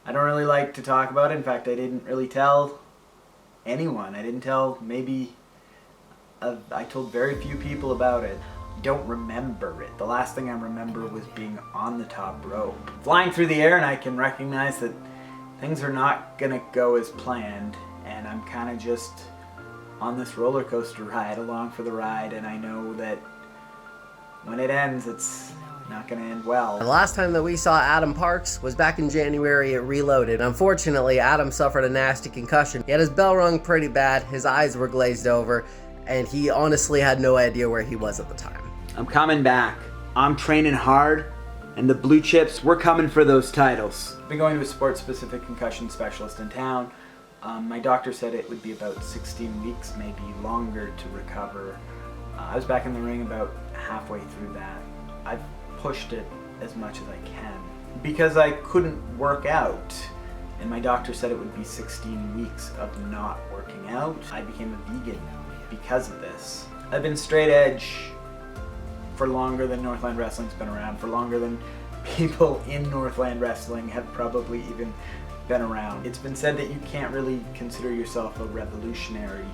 I don't really like to talk about it. In fact, I didn't really tell anyone. I didn't tell I told very few people about it. I don't remember it. The last thing I remember was being on the top rope. Flying through the air, and I can recognize that things are not gonna go as planned, and I'm kind of just on this roller coaster ride, along for the ride, and I know that when it ends, it's not gonna end well. The last time that we saw Adam Parks was back in January at Reloaded. Unfortunately, Adam suffered a nasty concussion. He had his bell rung pretty bad, his eyes were glazed over, and he honestly had no idea where he was at the time. I'm coming back. I'm training hard, and the Blue Chips, we're coming for those titles. I've been going to a sports-specific concussion specialist in town. My doctor said it would be about 16 weeks, maybe longer, to recover. I was back in the ring about halfway through that. I've pushed it as much as I can because I couldn't work out, and my doctor said it would be 16 weeks of not working out. I became a vegan because of this. I've been straight edge for longer than Northland Wrestling's been around, for longer than people in Northland Wrestling have probably even been around. It's been said that you can't really consider yourself a revolutionary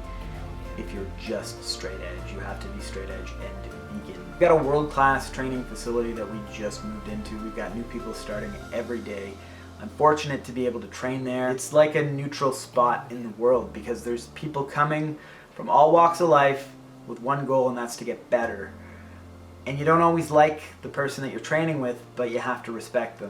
if you're just straight edge. You have to be straight edge and vegan. We've got a world-class training facility that we just moved into. We've got new people starting every day. I'm fortunate to be able to train there. It's like a neutral spot in the world because there's people coming from all walks of life with one goal, and that's to get better. And you don't always like the person that you're training with, but you have to respect them.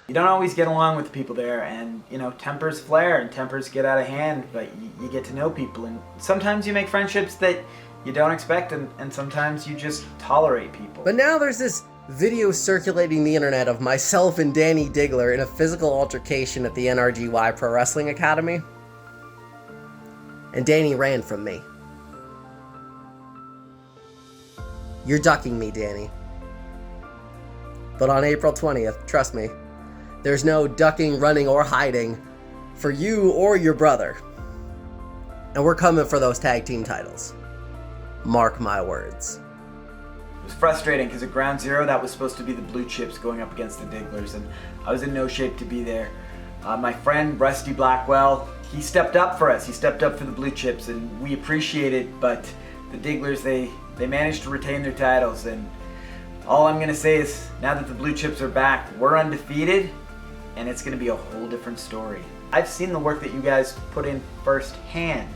You don't always get along with the people there, and you know, tempers flare and tempers get out of hand, but you get to know people, and sometimes you make friendships that you don't expect, and sometimes you just tolerate people. But now there's this video circulating the internet of myself and Danny Diggler in a physical altercation at the NRGY Pro Wrestling Academy, and Danny ran from me. You're ducking me, Danny. But on April 20th, trust me, there's no ducking, running, or hiding for you or your brother. And we're coming for those tag team titles. Mark my words. It was frustrating because at Ground Zero, that was supposed to be the Blue Chips going up against the Digglers, and I was in no shape to be there. My friend, Rusty Blackwell, he stepped up for us. He stepped up for the Blue Chips, and we appreciate it, but the Digglers, they managed to retain their titles, and all I'm going to say is, now that the Blue Chips are back, we're undefeated, and it's going to be a whole different story. I've seen the work that you guys put in firsthand.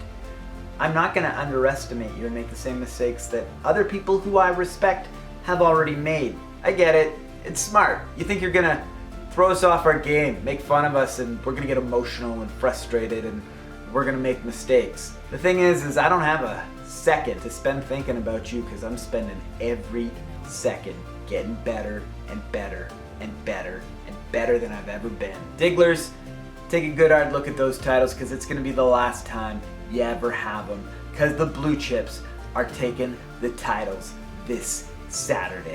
I'm not going to underestimate you and make the same mistakes that other people who I respect have already made. I get it. It's smart. You think you're going to throw us off our game, make fun of us, and we're going to get emotional and frustrated, and we're going to make mistakes. The thing is I don't have a second to spend thinking about you because I'm spending every second getting better and better and better and better than I've ever been. Digglers, take a good hard look at those titles because it's going to be the last time you ever have them, because the Blue Chips are taking the titles this Saturday.